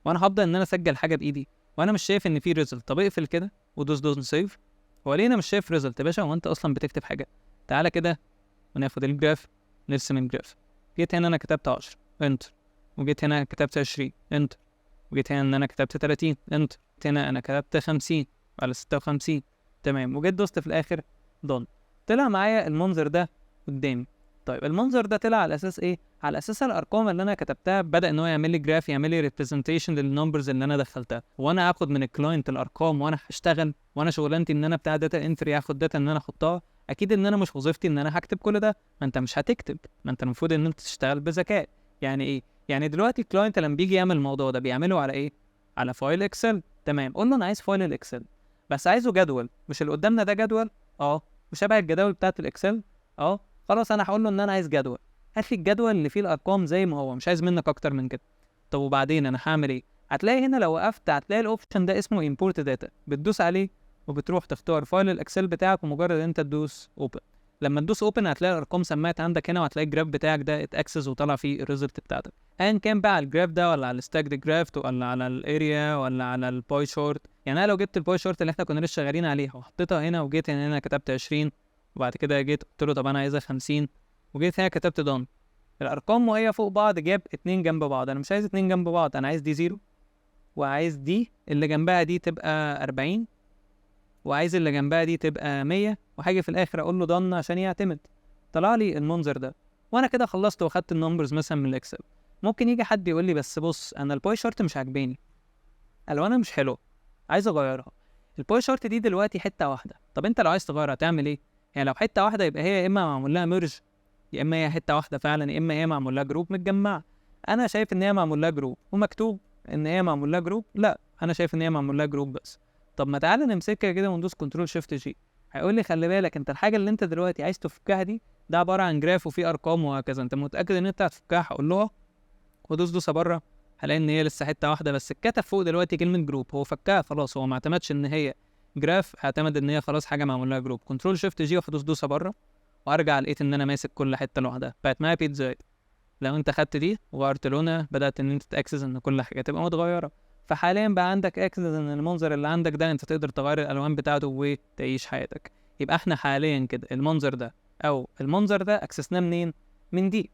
S1: وانا هبدا ان انا اسجل حاجه بايدي وانا مش شايف ان في ريزلت. طب اقفل كده ودوس دوز سيف. هو ليه انا مش شايف ريزلت يا باشا وانت اصلا بتكتب حاجه؟ تعالى كده وناخد الجراف، نرسم الجراف. جيت هنا انا كتبت 10 انتر، وجيت هنا كتبت 20 انتر، وجيت هنا ان انا كتبت 30 انتر، جيت هنا انا كتبت 50 على 56 تمام، وجيت دوست في الاخر دون. طلع معايا المنظر ده قدامي. طيب المنظر ده طلع على اساس ايه؟ على اساس الارقام اللي انا كتبتها بدا ان هو يعمل لي جراف، يعمل لي ريبريزنتيشن للنمبرز اللي انا دخلتها، وانا هاخد من الكلاينت الارقام وانا هشتغل، وانا شغلانتي ان انا بتاع داتا انتري، هاخد داتا ان انا احطها. اكيد ان انا مش وظيفتي ان انا هكتب كل ده، ما انت مش هتكتب، ما انت المفروض ان انت تشتغل بذكاء. يعني ايه؟ يعني دلوقتي الكلاينت لما بيجي يعمل الموضوع ده بيعمله على ايه؟ على فايل اكسل. تمام، قلنا انا عايز فايل الاكسل، بس عايزه جدول. مش اللي قدامنا ده جدول؟ اه. وشبه الجداول بتاعت الاكسل؟ اه. خلاص انا هقول له ان انا عايز جدول. هات لي الجدول اللي فيه الارقام زي ما هو، مش عايز منك اكتر من كده. طب وبعدين انا هعمل ايه؟ هتلاقي هنا لو وقفت هتلاقي الاوبشن ده اسمه امبورت داتا، بتدوس عليه وبتروح تختار فايل الاكسل بتاعك، ومجرد ان انت تدوس اوبن، لما تدوس اوبن هتلاقي الارقام سمعت عندك هنا، وهتلاقي الجراف بتاعك ده اتاكسس وطلع فيه الريزلت بتاعتك، ايا كان بقى على الجراف ده ولا على الستاكد جراف ولا على الاريا ولا على الباي شورت. يعني انا لو جبت الباي شورت اللي احنا كنا لسه شغالين عليها وحطيتها هنا، وجيت هنا كتبت 20، وبعد كده جيت قلت له طب انا عايزها 50، وجيت هنا كتبت دون، الارقام وهي فوق بعض جاب اتنين جنب بعض. انا مش عايز اتنين جنب بعض، انا عايز دي زيرو، وعايز دي اللي جنبها دي تبقى 40، وعايز اللي جنبها دي تبقى 100، وحاجه في الاخر اقول له ضن عشان يعتمد. طلع لي المنظر ده، وانا كده خلصت واخدت النمبرز مثلا من الاكسل. ممكن يجي حد يقول لي بس بص انا الباي شارت مش عاجباني، الوانها مش حلوه، عايز اغيرها. الباي شارت دي دلوقتي حته واحده، طب انت لو عايز تغيرها تعمل ايه؟ يعني لو حته واحده يبقى هي يا اما معمول لها ميرج، يا اما هي حته واحده فعلا، يا اما هي معمول لها جروب متجمعه. انا شايف ان هي معمول لها جروب ومكتوب ان هي معمول لها جروب، لا انا شايف ان هي معمول لها جروب بس. طب ما تعالى نمسكها كده وندوس كنترول شيفت جي، هيقول لي خلي بالك انت الحاجه اللي انت دلوقتي عايز تفكها دي ده عباره عن جراف وفيه ارقام وهكذا، انت متاكد ان انت هتفكها؟ هقول له ودوس دوسه بره، هلاقي ان هي لسه حته واحده بس، اتكتب فوق دلوقتي كلمه جروب، هو فكها خلاص، هو ما اعتمدش ان هي جراف، اعتمد ان هي خلاص حاجه معمول لها جروب. كنترول شيفت جي وهدوس دوسه بره، وارجع لقيت ان انا ماسك كل حته لوحدها، بقت معايا بيتزا. لو انت خدت دي وغيرت لونها بدات ان انت تاكسس ان كل حاجه تبقى متغيره، فحاليا بقى عندك اكسس ان المنظر اللي عندك ده انت تقدر تغير الالوان بتاعته وتعيش حياتك. يبقى احنا حاليا كده المنظر ده او المنظر ده اكسسناه منين؟ من دي.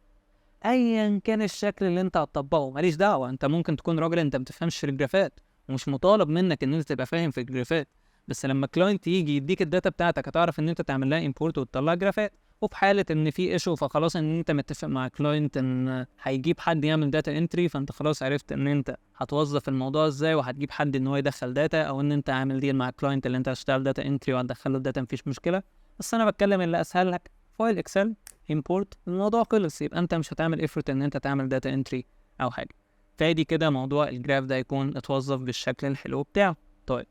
S1: ايا كان الشكل اللي انت هتطبقه ماليش دعوه، انت ممكن تكون راجل انت ما بتفهمش في الجرافات، ومش مطالب منك ان انت تبقى فاهم في الجرافات، بس لما الكلاينت يجي يديك الداتا بتاعتك هتعرف ان انت تعمل لها امبورت وتطلع جرافات. وفي حاله ان في ايشو فخلاص ان انت متفق مع كلاينت ان هيجيب حد يعمل داتا انتري، فانت خلاص عرفت ان انت هتوظف الموضوع ازاي، وهتجيب حد ان هو يدخل داتا، او ان انت عامل ديل مع الكلاينت اللي انت هتشتغل داتا انتري وهتدخل له الداتا، مفيش مشكله. بس انا بتكلم اللي اسهل لك فايل اكسل امبورت، الموضوع خلص، يبقى انت مش هتعمل افورت ان انت تعمل داتا انتري او حاجه. فادي كده موضوع الجراف ده يكون اتوظف بالشكل الحلو بتاعه. طيب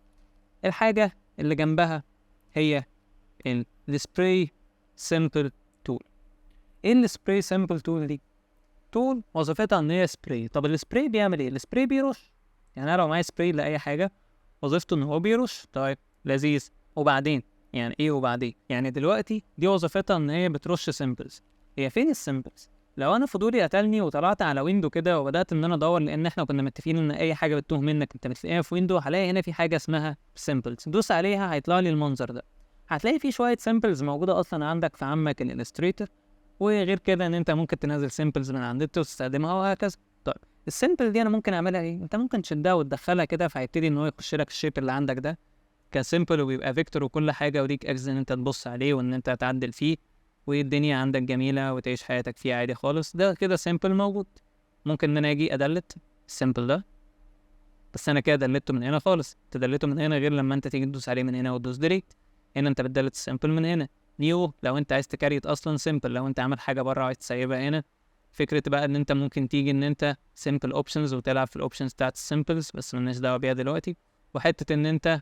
S1: الحاجه اللي جنبها هي السبراي سامبل تول. ايه السبراي سامبل تول دي؟ تول وظيفتها ان هي سبراي. طب السبراي بيعمل ايه؟ السبراي بيرش، يعني انا لو معايا سبراي لاي حاجه وظيفته ان هو بيرش. طيب لذيذ، وبعدين يعني ايه وبعدين؟ يعني دلوقتي دي وظيفتها ان هي بترش سيمبلز. هي فين السيمبلز؟ لو انا فضولي قتلني وطلعت على ويندو كده وبدات ان انا ادور، لان احنا كنا متفقين ان اي حاجه بتتوه منك انت بتلاقيها في ويندو، هلاقي هنا في حاجه اسمها سيمبلز، دوس عليها هيطلع لي المنظر ده. هتلاقي في شويه سيمبلز موجوده اصلا عندك في عمك الالستريتور، وغير كده ان انت ممكن تنزل سيمبلز من على النت وتستخدمها وهكذا. طيب السيمبل دي انا ممكن اعملها ايه؟ انت ممكن تشدها وتدخلها كده، فهيبتدي ان هو يخش لك الشيب اللي عندك ده كسيمبل، وبيبقى فيكتور وكل حاجه، وليك اكسس ان انت تبص عليه وان انت تعدل فيه، والدنيا عندك جميله وتعيش حياتك فيه عادي خالص. ده كده سيمبل موجود. ممكن ان انا اجي ادلت السيمبل ده، بس انا كده دلته من هنا خالص، تدلته من هنا غير لما انت تيجي تدوس عليه من هنا وتدوس ديليت. هنا انت بتدلت السيمبل من هنا. نيو لو انت عايز تكريت اصلا سيمبل، لو انت عامل حاجه بره عايز تسيبها هنا. فكره بقى ان انت ممكن تيجي ان انت سيمبل اوبشنز وتلعب في الاوبشنز بتاعت السيمبلز، بس مالناش دعوه بيها دلوقتي. وحته ان انت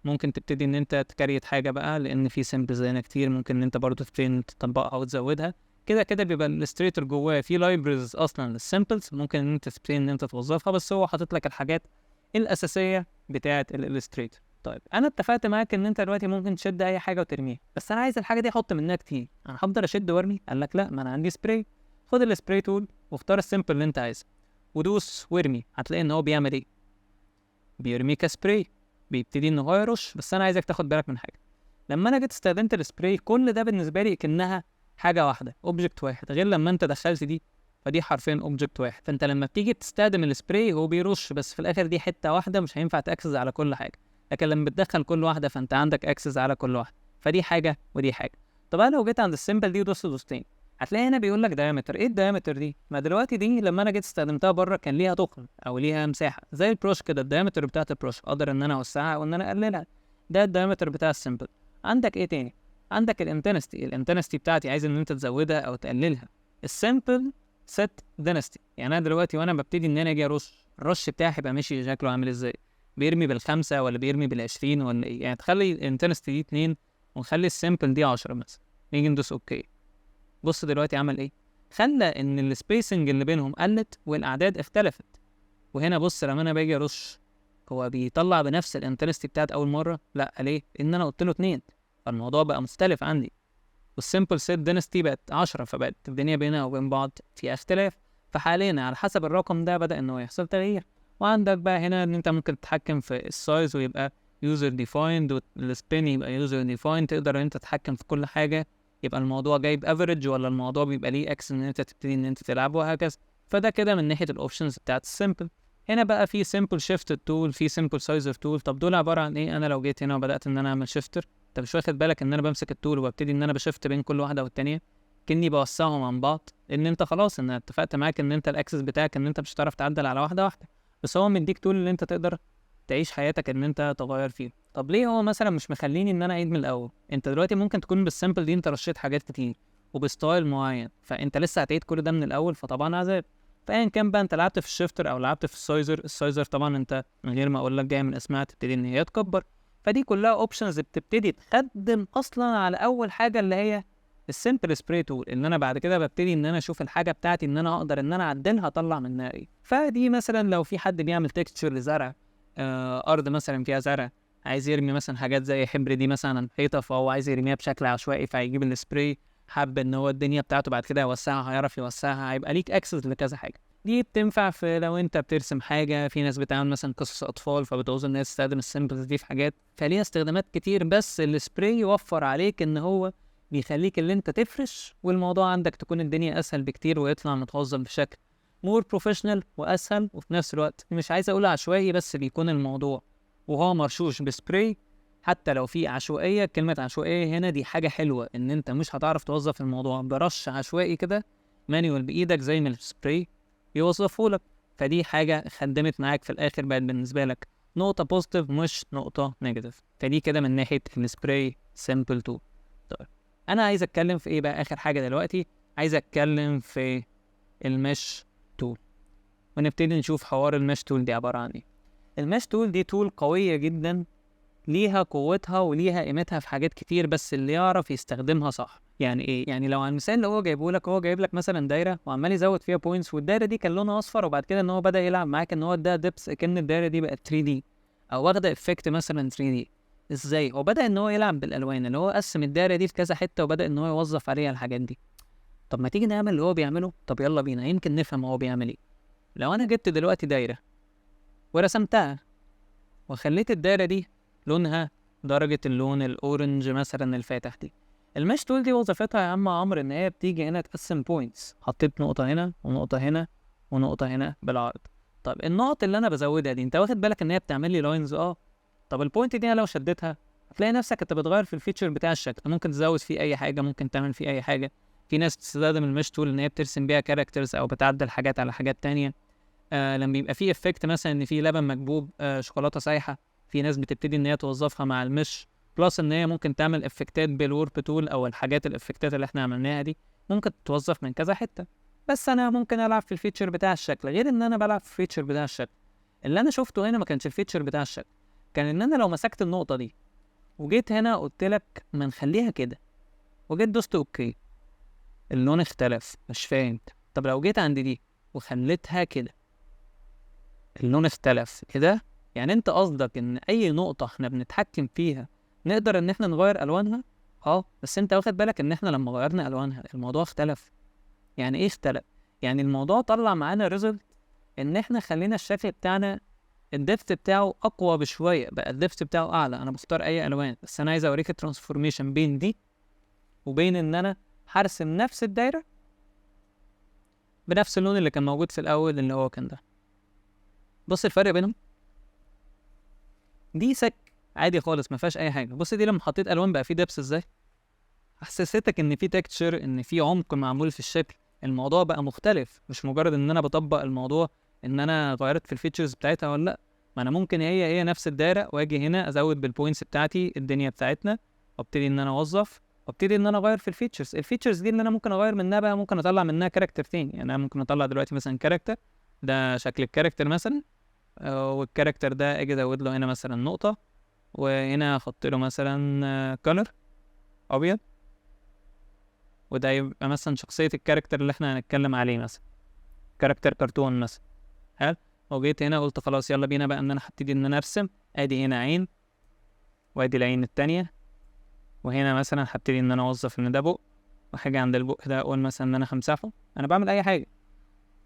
S1: ممكن تبتدي ان انت تكريت حاجه بقى، لان في سيمبلز هنا كتير ممكن ان انت برضو تبتدي تطبقها وتزودها. كده كده بيبقى الالستريتور جواه في لايبرز اصلا للسيمبلز، ممكن ان انت تبتدي ان انت توظفها، بس هو حاطط لك الحاجات الاساسيه بتاعه الالستريتور. طيب انا اتفقت معاك ان انت دلوقتي ممكن تشد اي حاجه وترميها، بس انا عايز الحاجه دي احط منها كتير، انا هفضل اشد وارمي؟ قال لك لا، ما انا عندي سبراي. خد السبراي تول واختار السيمبل اللي انت عايزه ودوس وارمي، هتلاقي ان هو بيعمل ايه؟ بيرمي كسبراي، بيبتدي ان هو يرش. بس انا عايزك تاخد بالك من حاجه، لما انا جيت استخدمت السبراي كل ده بالنسبه لي كانها حاجه واحده، اوبجكت واحد، غير لما انت دخلت دي فدي حرفيا اوبجكت واحد. فانت لما بتيجي تستخدم السبراي هو بيرش بس في الاخر دي حته واحده، مش هينفع تاكسس على كل حاجه، لكن لما بتدخل كل واحده فانت عندك اكسس على كل واحده، فدي حاجه ودي حاجه. طب انا لو جيت عند السيمبل دي ودوست دوستين، هتلاقي هنا بيقول لك دايمتر. ايه الدايمتر دي؟ ما دلوقتي دي لما انا جيت استخدمتها بره كان ليها تخن او ليها مساحه زي البروش كده، الدايمتر بتاعت البروش اقدر ان انا اوسعها او ان انا اقللها، ده الدايمتر بتاع السيمبل. عندك ايه تاني؟ عندك الانتنستي بتاعتي عايز ان انت تزودها او تقللها. السيمبل سيت دينستي، يعني انا دلوقتي وانا ببتدي ان انا اجي ارش، الرش بتاعي هيبقى ماشي شكله عامل ازاي؟ بيرمي بالخمسه ولا بيرمي بال20 ولا ايه؟ يعني تخلي الانتنستي دي 2 ونخلي السيمبل دي 10 مثلا، نيجي ندوس اوكي. بص دلوقتي عمل ايه؟ خلى ان السبيسنج اللي بينهم قلت والاعداد اختلفت. وهنا بص لما انا باجي ارش، هو بيطلع بنفس الانتنستي بتاعت اول مره؟ لا، ليه؟ ان انا قلت له 2، فالموضوع بقى مختلف عندي. والسمبل سيت دينستي بقت 10، فبقت الدنيا بينها وبين بعض في اختلاف. فحاليا على حسب الرقم ده بدأ انه يحصل تغيير. وعندك بقى هنا ان انت ممكن تتحكم في السايز ويبقى يوزر ديفايند، والسبين يبقى يوزر ديفايند، تقدر ان انت تتحكم في كل حاجه. يبقى الموضوع جايب افريج ولا الموضوع بيبقى ليه اكس ان انت تبتدي ان انت تلعب وهكذا. فده كده من ناحيه الاوبشنز بتاعت السمبل. هنا بقى في سمبل شيفت تول، في سمبل سايزر تول. طب دول عباره عن ايه؟ انا لو جيت هنا وبدات ان انا اعمل شيفتر، انت مش واخد بالك ان انا بمسك التول وببتدي ان انا بشفت بين كل واحده والتانيه، كني بوسعهم عن بعض. ان انت خلاص ان اتفقت معاك ان انت الاكسس بتاعك ان انت مش هتعرف تعدل على واحده واحده، بس هو مديك تول ان انت تقدر تعيش حياتك ان انت تغير فيه. طب ليه هو مثلا مش مخليني ان انا اعيد من الاول؟ انت دلوقتي ممكن تكون بالسامبل دي انت رشيت حاجات كتير وبستايل معين، فانت لسه هتعيد كل ده من الاول، فطبعا عذاب. فايا كان بقى انت لعبت في الشيفتر او لعبت في السايزر طبعا انت من غير ما اقول لك جاي من اسمها تبتدي ان هي تكبر. فدي كلها اوبشنز بتبتدي تخدم اصلا على اول حاجه اللي هي السمبل سبراي تول، ان انا بعد كده ببتدي ان انا اشوف الحاجه بتاعتي ان انا اقدر ان انا اعدلها اطلع منها ايه. فدي مثلا لو في حد بيعمل تكستشر لزرع، ارض مثلا فيها زرع، عايز يرمي مثلا حاجات زي حبر دي مثلا عن حيطه، فهو عايز يرميها بشكل عشوائي فهيجيب السبراي، حب ان هو الدنيا بتاعته بعد كده يوسعها، هيعرف يوسعها، هيبقى ليك اكسس لكذا حاجه. دي بتنفع في لو انت بترسم حاجه، في ناس بتعمل مثلا قصص اطفال فبتعوز ان هي تستخدم السيمبلز دي في حاجات، فليها استخدامات كتير. بس السبراي يوفر عليك ان هو بيخليك اللي انت تفرش والموضوع عندك تكون الدنيا اسهل بكتير ويطلع متوظف بشكل مور بروفيشنال واسهل، وفي نفس الوقت مش عايز اقول عشوائي بس بيكون الموضوع وهو مرشوش بسبراي. حتى لو في عشوائيه، كلمه عشوائيه هنا دي حاجه حلوه، ان انت مش هتعرف توظف الموضوع برش عشوائي كده مانيوال بايدك زي ما السبراي يوظفه لك. فدي حاجه خدمت معاك في الاخر، بقت بالنسبه لك نقطه بوزيتيف مش نقطه نيجاتيف. فدي كده من ناحيه السبراي سيمبل تو. طيب انا عايز اتكلم في ايه بقى اخر حاجه دلوقتي؟ عايز اتكلم في المش تول، ونبتدي نشوف حوار المش تول دي عباره عن ايه. المش تول دي تول قويه جدا، ليها قوتها وليها قيمتها في حاجات كتير، بس اللي يعرف يستخدمها صح. يعني ايه؟ يعني لو على المثال اللي هو جايبه لك، هو جايب لك مثلا دايره وعمال يزود فيها بوينتس، والدايره دي كان لونها اصفر، وبعد كده ان هو بدا يلعب معاك ان هو ده ديبس كأن الدايره دي بقت 3 دي او واخده افكت مثلا 3 دي. ازاي؟ هو بدا ان هو يلعب بالالوان، اللي هو قسم الدايره دي في كذا حته وبدا ان هو يوظف عليها الحاجات دي. طب ما تيجي نعمل اللي هو بيعمله؟ طب يلا بينا يمكن نفهم هو بيعمل ايه. لو انا جبت دلوقتي دايره ورسمتها وخليت الدايره دي لونها درجة اللون الأورنج مثلا الفاتح دي، المش تول دي وظيفتها يا عم عمرو إن هي بتيجي هنا تقسم بوينتس. حطيت نقطة هنا ونقطة هنا ونقطة هنا بالعرض. طب النقط اللي أنا بزودها دي أنت واخد بالك إن هي بتعمل لي لاينز؟ طب البوينت دي أنا لو شدتها هتلاقي نفسك أنت بتغير في الفيتشر بتاع الشكل، ممكن تزود فيه أي حاجة، ممكن تعمل فيه أي حاجة. في ناس بتستخدم المش تول إن هي بترسم بيها كاركترز أو بتعدل حاجات على حاجات تانية. لما بيبقى فيه افكت مثلا ان في لبن مكبوب، شوكولاته سايحه، في ناس بتبتدي ان هي توظفها مع المش. بلس ان هي ممكن تعمل افكتات بالورب تول، او الحاجات الافكتات اللي احنا عملناها دي ممكن تتوظف من كذا حته. بس انا ممكن العب في الفيتشر بتاع الشكل، غير ان انا بلعب في الفيتشر بتاع الشكل. اللي انا شفته هنا ما كانش الفيتشر بتاع الشكل، كان ان انا لو مسكت النقطه دي وجيت هنا قلت لك ما نخليها كده، وجيت دوست اوكي، اللون اختلف، مش فاهم. طب لو جيت عند دي وخليتها كده، اللون اختلف كده. يعني انت قصدك ان اي نقطة احنا بنتحكم فيها نقدر ان احنا نغير الوانها؟ بس انت واخد بالك ان احنا لما غيرنا الوانها الموضوع اختلف. يعني ايه اختلف؟ يعني الموضوع طلع معانا ريزلت ان احنا خلينا الشكل بتاعنا الديفت بتاعه اقوى بشوية، بقى الديفت بتاعه اعلى. انا بختار اي الوان، بس انا عايز اوريك الترانسفورميشن بين دي وبين ان انا هرسم نفس الدايرة بنفس اللون اللي كان موجود في الاول اللي هو كان ده. بص الفرق بينهم، دي سك عادي خالص ما فيهاش اي حاجه. بص دي لما حطيت الوان بقى في دبس ازاي، حسستك ان في تكتشر، ان في عمق معمول في الشكل. الموضوع بقى مختلف، مش مجرد ان انا بطبق الموضوع ان انا غيرت في الفيتشرز بتاعتها ولا لا. ما انا ممكن هي نفس الدايره واجي هنا ازود بالبوينتس بتاعتي الدنيا بتاعتنا، وابتدي ان انا اوظف، وابتدي ان انا اغير في الفيتشرز دي اللي انا ممكن اغير منها بقى. ممكن اطلع منها كاركتر تاني، يعني انا ممكن اطلع دلوقتي مثلا كاركتر، ده شكل الكاركتر مثلا، والكاركتر ده اجي ازود له هنا مثلا نقطه، وهنا احط له مثلا كولر ابيض، وده يبقى مثلا شخصيه الكاركتر اللي احنا هنتكلم عليه، مثلا كاركتر كرتون مثلا. حلو. وجيت هنا قلت خلاص يلا بينا بقى ان انا هبتدي ان انا ارسم. ادي هنا عين، وادي العين التانية، وهنا مثلا هبتدي ان انا اوظف ان ده بق، وحاجه عند البق ده اقول مثلا ان انا همسحه. انا بعمل اي حاجه،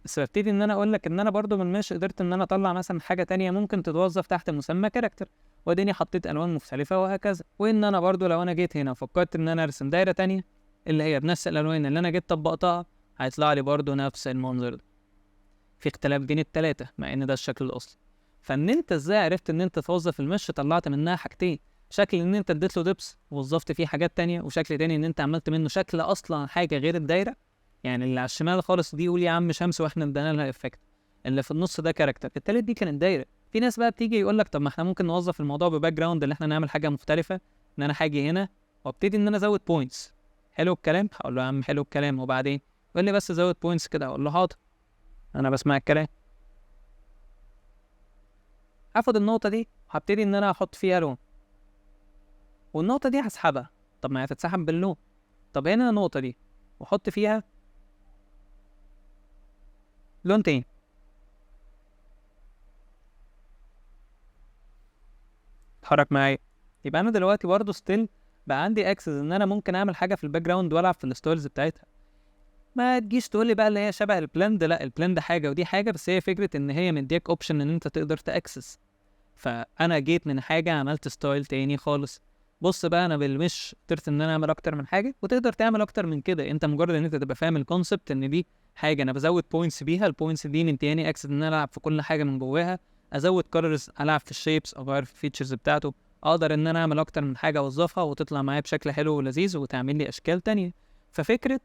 S1: بس ببتدي ان انا اقول لك ان انا برضو من مش قدرت ان انا اطلع مثلا حاجه تانية ممكن تتوظف تحت مسمى كاركتر، واديني حطيت الوان مختلفه وهكذا. وان انا برضو لو انا جيت هنا فكرت ان انا ارسم دايره تانية اللي هي بنفس الالوان اللي انا جيت طبقتها، هيطلع لي برضو نفس المنظر ده. في اختلاف بين التلاتة مع ان ده الشكل الاصلي. فان انت ازاي عرفت ان انت توظف المش؟ طلعت منها حاجتين: شكل ان انت اديت له دبس ووظفت فيه حاجات تانية، وشكل تاني ان انت عملت منه شكل اصلا حاجه غير الدايره. يعني اللي على الشمال خالص دي قول يا عم شمس واحنا ادينا لها افكت، اللي في النص ده كاركتر، التالت دي كانت دايره. في ناس بقى بتيجي يقول لك طب ما احنا ممكن نوظف الموضوع بباك جراوند، اللي احنا نعمل حاجه مختلفه، ان انا هاجي هنا وابتدي ان انا ازود بوينتس. حلو الكلام؟ هقول له يا عم حلو الكلام، وبعدين يقول لي بس زود بوينتس كده، اقول له حاضر انا بسمع الكلام. هاخد النقطه دي وهبتدي ان انا احط فيها لون، والنقطه دي هسحبها. طب ما هي هتتسحب باللون. طب هنا النقطه دي واحط فيها لون تاني. اتحرك معايا. يبقى انا دلوقتي برضه ستيل بقى عندي اكسس ان انا ممكن اعمل حاجه في الباك جراوند والعب في الستايلز بتاعتها. ما تجيش تقول لي بقى اللي هي شبه البلند، لا البلند حاجه ودي حاجه، بس هي فكره ان هي مديك اوبشن ان انت تقدر تاكسس. فانا جيت من حاجه عملت ستايل تاني خالص. بص بقى انا بالمش قدرت ان انا اعمل اكتر من حاجه، وتقدر تعمل اكتر من كده. انت مجرد ان انت تبقى فاهم الكونسبت ان دي حاجه انا بزود بوينتس بيها، البوينتس دي مدياني اكسس ان انا العب في كل حاجه من جواها، ازود كولرز، العب في الشيبس، اغير في الفيتشرز بتاعته. اقدر ان انا اعمل اكتر من حاجه اوظفها وتطلع معايا بشكل حلو ولذيذ وتعمل لي اشكال تانية. ففكره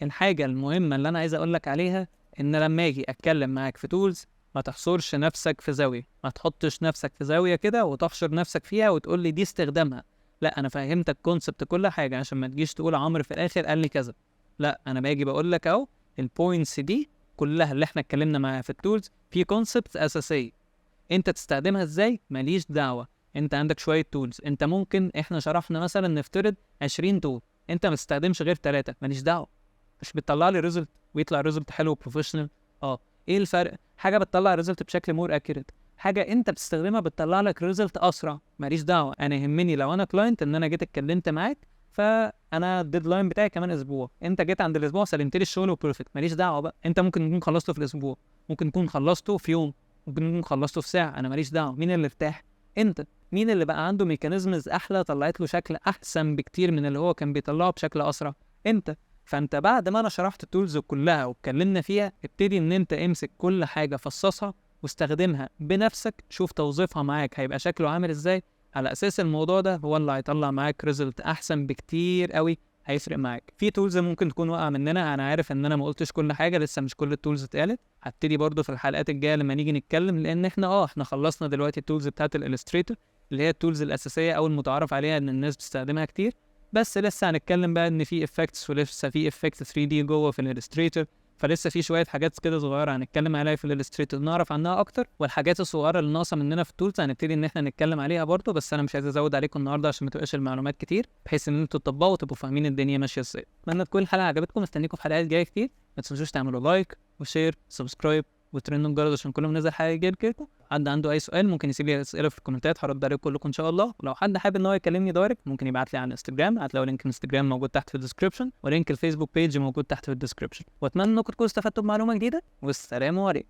S1: الحاجه المهمه اللي انا عايز اقول لك عليها ان لما اجي اتكلم معاك في تولز، ما تحصرش نفسك في زاويه، ما تحطش نفسك في زاويه كده وتحشر نفسك فيها وتقول لي دي استخدامها. لا انا فهمتك كونسبت كل حاجه عشان ما تجيش تقول عمرو في الاخر قال لي كذا. لا انا باجي بقول لك اهو البوينتس دي كلها اللي احنا اتكلمنا معاها في التولز في كونسبت اساسيه. انت تستخدمها ازاي ماليش دعوه. انت عندك شويه تولز، انت ممكن احنا شرحنا مثلا نفترض 20 تول، انت ما تستخدمش غير 3، ماليش دعوه. مش بتطلع لي ريزلت ويطلع ريزلت حلو وبروفيشنال؟ اه. ايه الفرق؟ حاجه بتطلع ريزلت بشكل مور اكيوريت، حاجه انت بتستخدمها بتطلع لك ريزلت اسرع. ماليش دعوه. انا يهمني لو انا كلاينت ان انا جيت اتكلمت معاك فانا الديدلاين بتاعي كمان اسبوع، انت جيت عند الاسبوع سلمت لي الشغل وبيرفكت، ماليش دعوه بقى. انت ممكن تكون خلصته في الاسبوع، ممكن تكون خلصته في يوم، ممكن تكون خلصته في ساعه، انا ماليش دعوه. مين اللي ارتاح؟ انت. مين اللي بقى عنده ميكانيزمز احلى طلعت له شكل احسن بكتير من اللي هو كان بيطلعه بشكل اسرع؟ انت. فانت بعد ما انا شرحت التولز كلها واتكلمنا فيها، ابتدي ان انت امسك كل حاجه فصصها واستخدمها بنفسك، شوف توظيفها معاك هيبقى شكله عامل ازاي. على اساس الموضوع ده هو اللي هيطلع معاك ريزلت احسن بكتير قوي، هيفرق معاك. في تولز ممكن تكون واقعه مننا، انا عارف ان انا ما قلتش كل حاجه، لسه مش كل التولز اتقالت. هبتدي برضو في الحلقات الجايه لما نيجي نتكلم، لان احنا خلصنا دلوقتي التولز بتاعت الالستريتور اللي هي التولز الاساسيه او المتعارف عليها ان الناس بتستخدمها كتير. بس لسه هنتكلم بقى ان في افكتس، ولسه في افكت 3 دي جوه في الالستريتور، فلسه في شويه حاجات كده صغيره هنتكلم عليها في الالستريتور نعرف عنها اكتر. والحاجات الصغيره اللي ناقصه مننا في التولز هنبتدي ان احنا نتكلم عليها برضه، بس انا مش عايز ازود عليكم النهارده عشان ما تبقاش المعلومات كتير، بحيث ان انتوا تطبقوا وتبقوا فاهمين الدنيا ماشيه ازاي. اتمنى تكون الحلقه عجبتكم، مستنيكم في حلقات جايه كتير. ما تنسوش تعملوا لايك وشير سبسكرايب وترنوا الجرس عشان كل ما ننزل حاجه جديده كده. حد عنده اي سؤال ممكن يسيب لي اسئله في الكومنتات، هرد عليكم كلكم ان شاء الله. ولو حد حابب ان هو يكلمني دايركت ممكن يبعت لي على الانستجرام، هتلاقوا لينك الانستجرام موجود تحت في الديسكربشن، ولينك الفيسبوك بيج موجود تحت في الديسكربشن. واتمنى انكم تكونوا استفدتوا بمعلومه جديده، والسلام عليكم.